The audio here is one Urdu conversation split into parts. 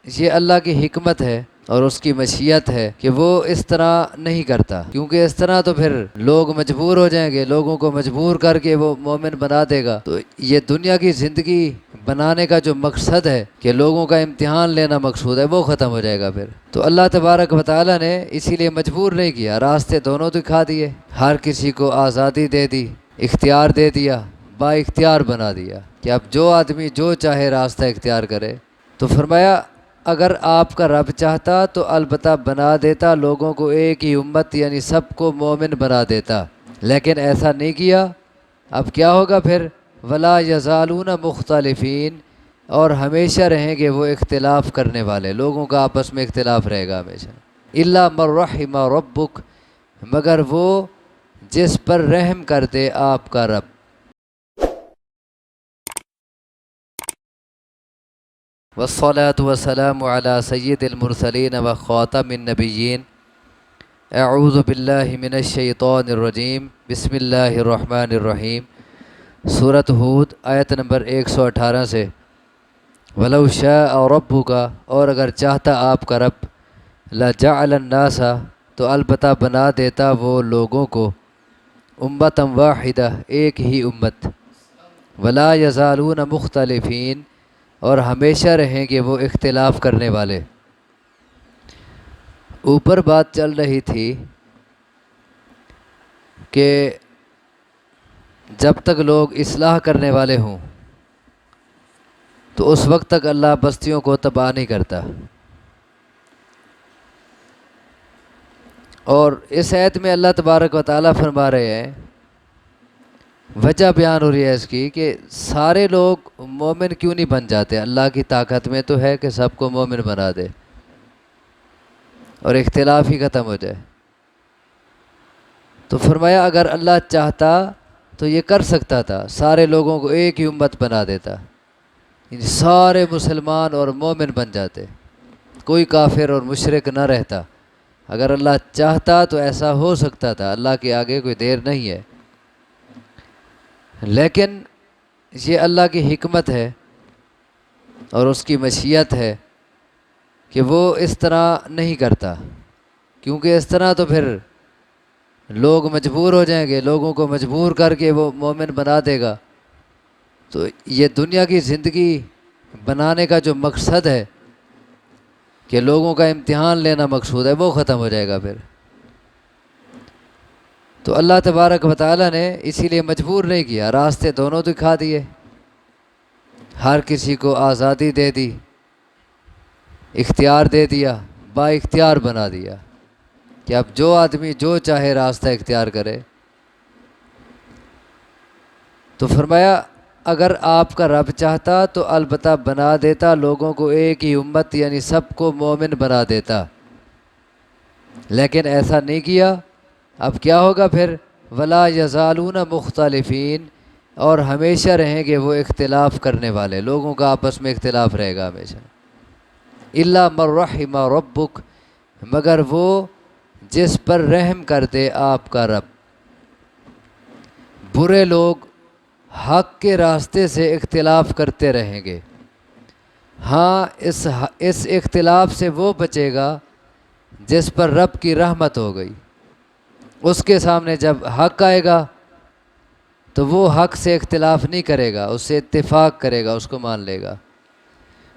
یہ اللہ کی حکمت ہے اور اس کی مشیت ہے کہ وہ اس طرح نہیں کرتا، کیونکہ اس طرح تو پھر لوگ مجبور ہو جائیں گے، لوگوں کو مجبور کر کے وہ مومن بنا دے گا۔ تو یہ دنیا کی زندگی بنانے کا جو مقصد ہے کہ لوگوں کا امتحان لینا مقصود ہے، وہ ختم ہو جائے گا پھر۔ تو اللہ تبارک و تعالیٰ نے اسی لیے مجبور نہیں کیا، راستے دونوں دکھا دیے، ہر کسی کو آزادی دے دی، اختیار دے دیا، با اختیار بنا دیا کہ اب جو آدمی جو چاہے راستہ اختیار کرے۔ تو فرمایا اگر آپ کا رب چاہتا تو البتہ بنا دیتا لوگوں کو ایک ہی امت، یعنی سب کو مومن بنا دیتا، لیکن ایسا نہیں کیا۔ اب کیا ہوگا پھر؟ ولا یزالون مختلفین، اور ہمیشہ رہیں گے وہ اختلاف کرنے والے، لوگوں کا آپس میں اختلاف رہے گا ہمیشہ۔ الا من رحم ربک، مگر وہ جس پر رحم کر دے آپ کا رب۔ والصلاة والسلام على سید المرسلین وخاتم النبیین۔ اعوذ باللہ من الشیطان الرجیم، بسم اللہ الرحمن الرحیم۔ سورۃ ہود آیت نمبر 118 سے۔ وَلَوْ شَاءَ رَبُّكَ، اور اگر چاہتا آپ کا رب، لَجَعَلَ النَّاسَ، تو البتہ بنا دیتا وہ لوگوں کو، امۃ واحدہ، ایک ہی امت، وَلَا يَزَالُونَ مُخْتَلِفِينَ، اور ہمیشہ رہیں گے وہ اختلاف کرنے والے۔ اوپر بات چل رہی تھی کہ جب تک لوگ اصلاح کرنے والے ہوں تو اس وقت تک اللہ بستیوں کو تباہ نہیں کرتا۔ اور اس آیت میں اللہ تبارک و تعالیٰ فرما رہے ہیں، وجہ بیان ہو رہی ہے اس کی کہ سارے لوگ مومن کیوں نہیں بن جاتے۔ اللہ کی طاقت میں تو ہے کہ سب کو مومن بنا دے اور اختلاف ہی ختم ہو جائے۔ تو فرمایا اگر اللہ چاہتا تو یہ کر سکتا تھا، سارے لوگوں کو ایک ہی امت بنا دیتا، یعنی سارے مسلمان اور مومن بن جاتے، کوئی کافر اور مشرک نہ رہتا۔ اگر اللہ چاہتا تو ایسا ہو سکتا تھا، اللہ کے آگے کوئی دیر نہیں ہے۔ لیکن یہ اللہ کی حکمت ہے اور اس کی مشیت ہے کہ وہ اس طرح نہیں کرتا، کیونکہ اس طرح تو پھر لوگ مجبور ہو جائیں گے، لوگوں کو مجبور کر کے وہ مومن بنا دے گا۔ تو یہ دنیا کی زندگی بنانے کا جو مقصد ہے کہ لوگوں کا امتحان لینا مقصود ہے، وہ ختم ہو جائے گا پھر۔ تو اللہ تبارک و تعالیٰ نے اسی لیے مجبور نہیں کیا، راستے دونوں دکھا دیے، ہر کسی کو آزادی دے دی، اختیار دے دیا، با اختیار بنا دیا کہ اب جو آدمی جو چاہے راستہ اختیار کرے۔ تو فرمایا اگر آپ کا رب چاہتا تو البتہ بنا دیتا لوگوں کو ایک ہی امت، یعنی سب کو مومن بنا دیتا، لیکن ایسا نہیں کیا۔ اب کیا ہوگا پھر؟ ولا یزالون مختلفین، اور ہمیشہ رہیں گے وہ اختلاف کرنے والے، لوگوں کا آپس میں اختلاف رہے گا ہمیشہ۔ الا من رحم ربک، مگر وہ جس پر رحم کر دے آپ کا رب۔ برے لوگ حق کے راستے سے اختلاف کرتے رہیں گے، ہاں اس اختلاف سے وہ بچے گا جس پر رب کی رحمت ہو گئی۔ اس کے سامنے جب حق آئے گا تو وہ حق سے اختلاف نہیں کرے گا، اس سے اتفاق کرے گا، اس کو مان لے گا۔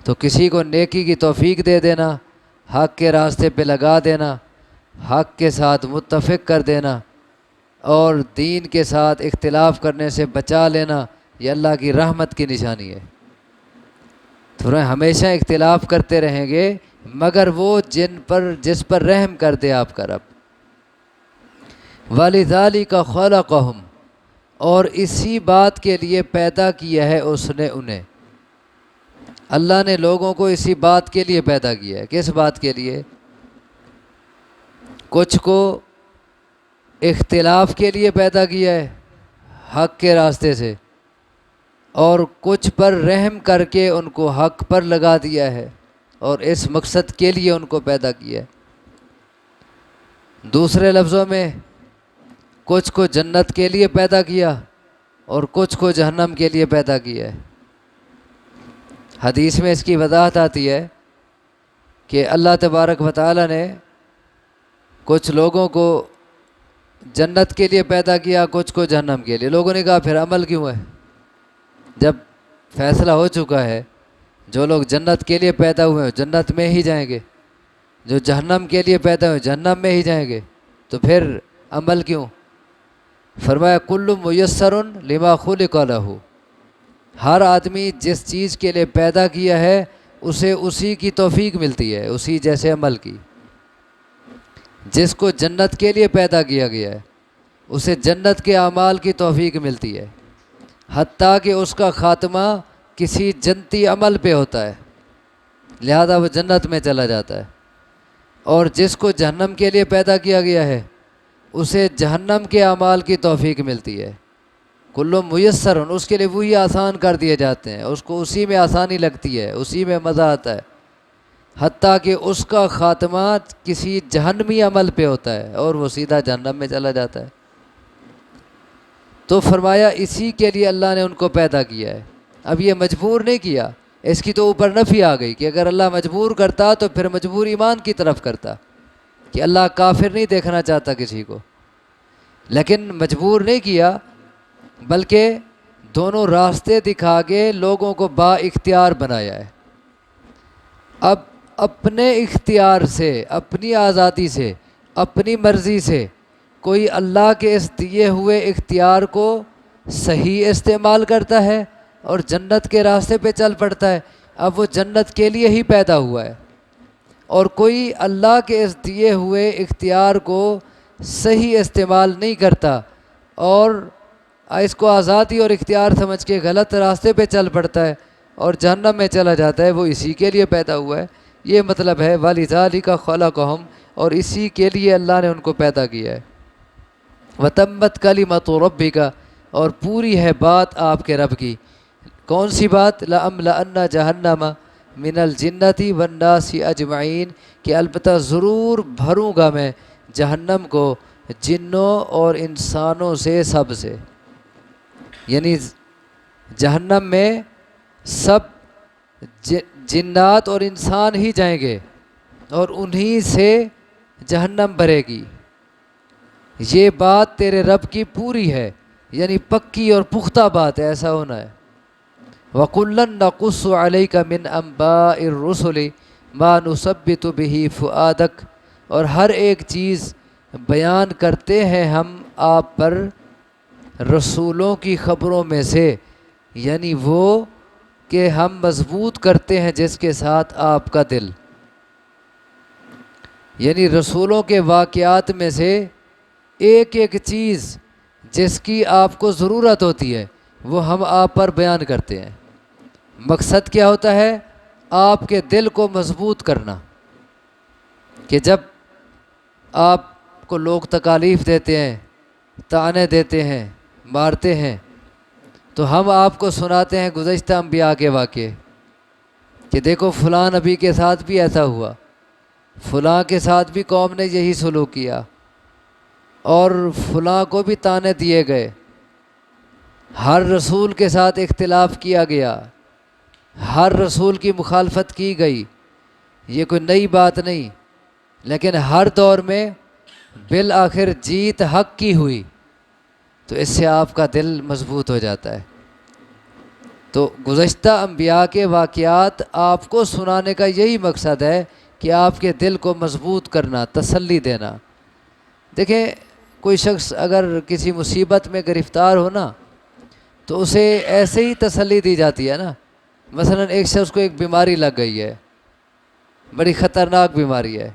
تو کسی کو نیکی کی توفیق دے دینا، حق کے راستے پہ لگا دینا، حق کے ساتھ متفق کر دینا، اور دین کے ساتھ اختلاف کرنے سے بچا لینا، یہ اللہ کی رحمت کی نشانی ہے۔ تو ہمیشہ اختلاف کرتے رہیں گے مگر وہ جس پر رحم کر دے آپ کا رب۔ وَلِذَٰلِكَ خَلَقَهُمْ، اور اسی بات کے لیے پیدا کیا ہے اس نے انہیں۔ اللہ نے لوگوں کو اسی بات کے لیے پیدا کیا ہے۔ کس بات کے لیے؟ کچھ کو اختلاف کے لیے پیدا کیا ہے حق کے راستے سے، اور کچھ پر رحم کر کے ان کو حق پر لگا دیا ہے، اور اس مقصد کے لیے ان کو پیدا کیا ہے۔ دوسرے لفظوں میں کچھ کو جنت کے لیے پیدا کیا اور کچھ کو جہنم کے لیے پیدا کیا ہے۔ حدیث میں اس کی وضاحت آتی ہے کہ اللہ تبارک و تعالیٰ نے کچھ لوگوں کو جنت کے لیے پیدا کیا، کچھ کو جہنم کے لیے۔ لوگوں نے کہا پھر عمل کیوں ہے؟ جب فیصلہ ہو چکا ہے جو لوگ جنت کے لیے پیدا ہوئے ہیں جنت میں ہی جائیں گے، جو جہنم کے لیے پیدا ہوئے جہنم میں ہی جائیں گے، تو پھر عمل کیوں؟ فرمایا کل میسر لما خلق لہ، ہر آدمی جس چیز کے لیے پیدا کیا ہے اسے اسی کی توفیق ملتی ہے، اسی جیسے عمل کی۔ جس کو جنت کے لیے پیدا کیا گیا ہے اسے جنت کے اعمال کی توفیق ملتی ہے، حتیٰ کہ اس کا خاتمہ کسی جنتی عمل پہ ہوتا ہے، لہذا وہ جنت میں چلا جاتا ہے۔ اور جس کو جہنم کے لیے پیدا کیا گیا ہے اسے جہنم کے اعمال کی توفیق ملتی ہے۔ کل میسر، اس کے لیے وہی آسان کر دیے جاتے ہیں، اس کو اسی میں آسانی لگتی ہے، اسی میں مزہ آتا ہے، حتیٰ کہ اس کا خاتمہ کسی جہنمی عمل پہ ہوتا ہے اور وہ سیدھا جہنم میں چلا جاتا ہے۔ تو فرمایا اسی کے لیے اللہ نے ان کو پیدا کیا ہے۔ اب یہ مجبور نہیں کیا، اس کی تو اوپر نفی آ گئی کہ اگر اللہ مجبور کرتا تو پھر مجبور ایمان کی طرف کرتا، کہ اللہ کافر نہیں دیکھنا چاہتا کسی کو، لیکن مجبور نہیں کیا، بلکہ دونوں راستے دکھا کے لوگوں کو با اختیار بنایا ہے۔ اب اپنے اختیار سے، اپنی آزادی سے، اپنی مرضی سے کوئی اللہ کے اس دیے ہوئے اختیار کو صحیح استعمال کرتا ہے اور جنت کے راستے پہ چل پڑتا ہے، اب وہ جنت کے لیے ہی پیدا ہوا ہے۔ اور کوئی اللہ کے اس دیے ہوئے اختیار کو صحیح استعمال نہیں کرتا اور اس کو آزادی اور اختیار سمجھ کے غلط راستے پہ چل پڑتا ہے اور جہنم میں چلا جاتا ہے، وہ اسی کے لیے پیدا ہوا ہے۔ یہ مطلب ہے وَلِذَٰلِکَ خَلَقَهُمْ، اور اسی کے لیے اللہ نے ان کو پیدا کیا ہے۔ وَتَمَّتْ كَلِمَةُ رَبِّكَ، اور پوری ہے بات آپ کے رب کی۔ کون سی بات؟ لَأَمْلَأَنَّ جَهَنَّمَ مِنَ الْجِنَّةِ وَالنَّاسِ أَجْمَعِينَ، کہ البتہ ضرور بھروں گا میں جہنم کو جنوں اور انسانوں سے، سب سے، یعنی جہنم میں سب جنات اور انسان ہی جائیں گے اور انہی سے جہنم بھرے گی۔ یہ بات تیرے رب کی پوری ہے، یعنی پکی اور پختہ بات ہے، ایسا ہونا ہے۔ وَكُلًّا نَقُصُّ عَلَيْكَ مِنْ أَنْبَاءِ الرُّسُلِ مَا نُثَبِّتُ بِهِ فُؤَادَكَ، اور ہر ایک چیز بیان کرتے ہیں ہم آپ پر رسولوں کی خبروں میں سے، یعنی وہ کہ ہم مضبوط کرتے ہیں جس کے ساتھ آپ کا دل، یعنی رسولوں کے واقعات میں سے ایک ایک چیز جس کی آپ کو ضرورت ہوتی ہے وہ ہم آپ پر بیان کرتے ہیں۔ مقصد کیا ہوتا ہے؟ آپ کے دل کو مضبوط کرنا، کہ جب آپ کو لوگ تکالیف دیتے ہیں، طعنے دیتے ہیں، مارتے ہیں، تو ہم آپ کو سناتے ہیں گزشتہ انبیاء کے واقعے، کہ دیکھو فلاں نبی کے ساتھ بھی ایسا ہوا، فلاں کے ساتھ بھی قوم نے یہی سلوک کیا، اور فلاں کو بھی طعنے دیے گئے، ہر رسول کے ساتھ اختلاف کیا گیا، ہر رسول کی مخالفت کی گئی، یہ کوئی نئی بات نہیں، لیکن ہر دور میں بالآخر جیت حق کی ہوئی، تو اس سے آپ کا دل مضبوط ہو جاتا ہے۔ تو گزشتہ انبیاء کے واقعات آپ کو سنانے کا یہی مقصد ہے کہ آپ کے دل کو مضبوط کرنا، تسلی دینا۔ دیکھیں کوئی شخص اگر کسی مصیبت میں گرفتار ہو نا تو اسے ایسے ہی تسلی دی جاتی ہے نا۔ مثلا ایک شخص کو ایک بیماری لگ گئی ہے، بڑی خطرناک بیماری ہے،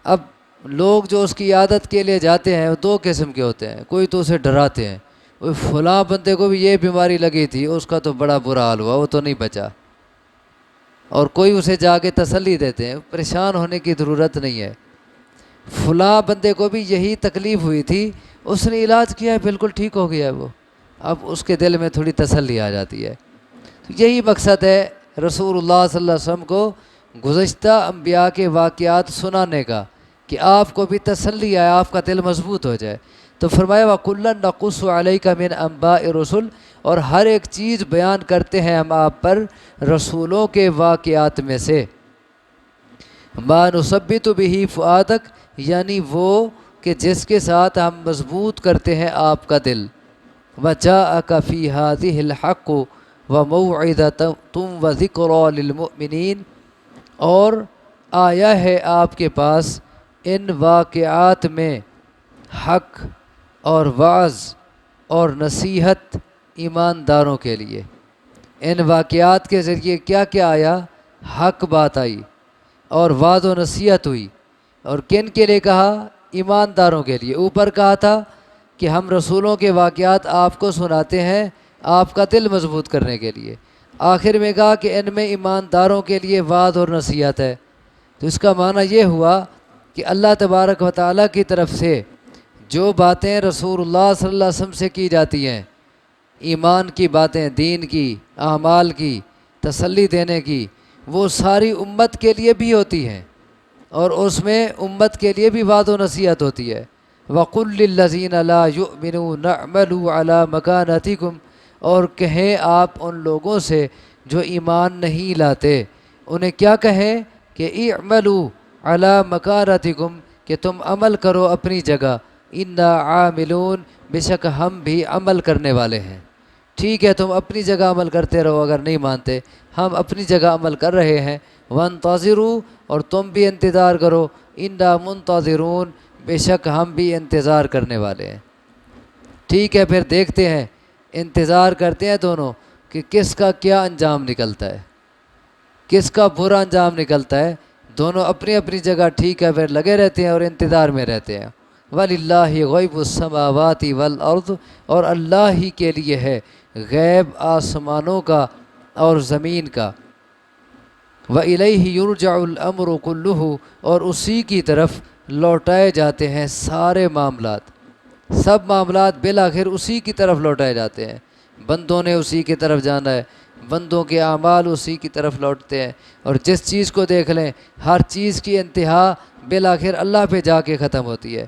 اب لوگ جو اس کی عیادت کے لیے جاتے ہیں وہ دو قسم کے ہوتے ہیں، کوئی تو اسے ڈراتے ہیں، وہ فلاں بندے کو بھی یہ بیماری لگی تھی، اس کا تو بڑا برا حال ہوا، وہ تو نہیں بچا، اور کوئی اسے جا کے تسلی دیتے ہیں، پریشان ہونے کی ضرورت نہیں ہے، فلاں بندے کو بھی یہی تکلیف ہوئی تھی، اس نے علاج کیا ہے، بالکل ٹھیک ہو گیا ہے وہ، اب اس کے دل میں تھوڑی تسلی آ جاتی ہے۔ تو یہی مقصد ہے رسول اللہ صلی اللہ علیہ وسلم کو گزشتہ انبیاء کے واقعات سنانے کا، کہ آپ کو بھی تسلی آئے، آپ کا دل مضبوط ہو جائے۔ تو فرمایا وَكُلًّا نَقُصُّ عَلَيْكَ مِنْ أَنْبَاءِ الرُّسُلِ، اور ہر ایک چیز بیان کرتے ہیں ہم آپ پر رسولوں کے واقعات میں سے۔ ما نثبت به فؤادک، یعنی وہ کہ جس کے ساتھ ہم مضبوط کرتے ہیں آپ کا دل۔ وجاءک فی ہذہ الحق وموعظۃ وذکری للمؤمنین، اور آیا ہے آپ کے پاس ان واقعات میں حق اور وعظ اور نصیحت ایمانداروں کے لیے۔ ان واقعات کے ذریعے کیا کیا آیا؟ حق بات آئی اور وعظ و نصیحت ہوئی۔ اور کن کے لیے کہا؟ ایمانداروں کے لیے۔ اوپر کہا تھا کہ ہم رسولوں کے واقعات آپ کو سناتے ہیں آپ کا دل مضبوط کرنے کے لیے۔ آخر میں کہا کہ ان میں ایمانداروں کے لیے وعظ اور نصیحت ہے۔ تو اس کا معنی یہ ہوا کہ اللہ تبارک و تعالیٰ کی طرف سے جو باتیں رسول اللہ صلی اللہ علیہ وسلم سے کی جاتی ہیں، ایمان کی باتیں، دین کی، اعمال کی، تسلی دینے کی، وہ ساری امت کے لیے بھی ہوتی ہیں، اور اس میں امت کے لیے بھی وعظ و نصیحت ہوتی ہے۔ وَقُلْ لِلَّذِينَ لَا يُؤْمِنُونَ اعْمَلُوا عَلَى مَكَانَتِكُمْ، اور کہیں آپ ان لوگوں سے جو ایمان نہیں لاتے، انہیں کیا کہیں کہ اعملوا علی مکانتکم، کہ تم عمل کرو اپنی جگہ، انا عاملون، بے شک ہم بھی عمل کرنے والے ہیں۔ ٹھیک ہے، تم اپنی جگہ عمل کرتے رہو، اگر نہیں مانتے، ہم اپنی جگہ عمل کر رہے ہیں۔ وانتظروا، اور تم بھی انتظار کرو، انا منتظرون، بے شک ہم بھی انتظار کرنے والے ہیں۔ ٹھیک ہے، پھر دیکھتے ہیں، انتظار کرتے ہیں دونوں کہ کس کا کیا انجام نکلتا ہے، کس کا برا انجام نکلتا ہے۔ دونوں اپنی اپنی جگہ ٹھیک ہے پھر لگے رہتے ہیں اور انتظار میں رہتے ہیں۔ وَلِلَّهِ غَيْبُ السَّمَاوَاتِ وَالْأَرْضِ، اور اللہ ہی کے لیے ہے غیب آسمانوں کا اور زمین کا۔ وَإِلَيْهِ يُرْجَعُ الْأَمْرُ كُلُّهُ، اور اسی کی طرف لوٹائے جاتے ہیں سارے معاملات۔ سب معاملات بالآخر اسی کی طرف لوٹائے جاتے ہیں۔ بندوں نے اسی کی طرف جانا ہے، بندوں کے اعمال اسی کی طرف لوٹتے ہیں، اور جس چیز کو دیکھ لیں ہر چیز کی انتہا بالآخر اللہ پہ جا کے ختم ہوتی ہے۔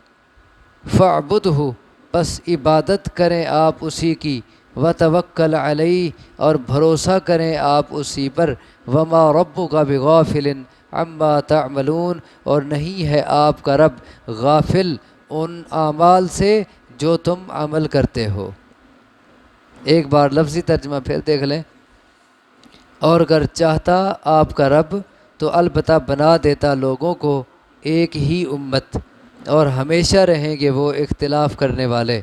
فَاعْبُدْهُ، بس عبادت کریں آپ اسی کی، وَتَوَكَّلْ عَلَيْهِ، اور بھروسہ کریں آپ اسی پر، وَمَا رَبُّكَ بِغَافِلٍ عَمَّا تَعْمَلُونَ، اور نہیں ہے آپ کا رب غافل ان اعمال سے جو تم عمل کرتے ہو۔ ایک بار لفظی ترجمہ پھر دیکھ لیں۔ اور اگر چاہتا آپ کا رب تو البتہ بنا دیتا لوگوں کو ایک ہی امت، اور ہمیشہ رہیں گے وہ اختلاف کرنے والے،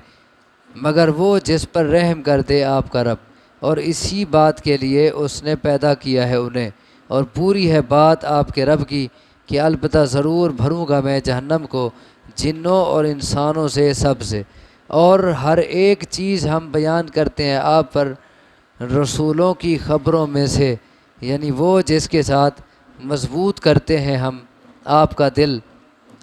مگر وہ جس پر رحم کر دے آپ کا رب، اور اسی بات کے لیے اس نے پیدا کیا ہے انہیں، اور پوری ہے بات آپ کے رب کی کہ البتہ ضرور بھروں گا میں جہنم کو جنوں اور انسانوں سے سب سے۔ اور ہر ایک چیز ہم بیان کرتے ہیں آپ پر رسولوں کی خبروں میں سے، یعنی وہ جس کے ساتھ مضبوط کرتے ہیں ہم آپ کا دل،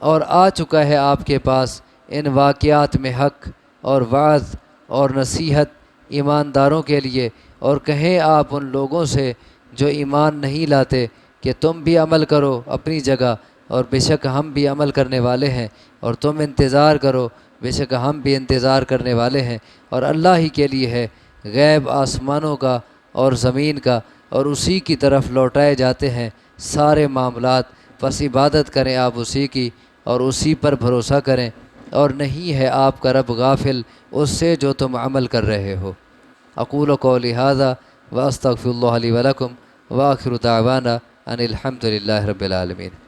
اور آ چکا ہے آپ کے پاس ان واقعات میں حق اور وعظ اور نصیحت ایمانداروں کے لیے۔ اور کہیں آپ ان لوگوں سے جو ایمان نہیں لاتے کہ تم بھی عمل کرو اپنی جگہ، اور بے شک ہم بھی عمل کرنے والے ہیں، اور تم انتظار کرو، بے شک ہم بھی انتظار کرنے والے ہیں۔ اور اللہ ہی کے لیے ہے غیب آسمانوں کا اور زمین کا، اور اسی کی طرف لوٹائے جاتے ہیں سارے معاملات۔ بس عبادت کریں آپ اسی کی، اور اسی پر بھروسہ کریں، اور نہیں ہے آپ کا رب غافل اس سے جو تم عمل کر رہے ہو۔ اقول قولی ھذا واستغفر اللہ لی ولکم، وآخر دعوانا ان الحمد للہ رب العالمین۔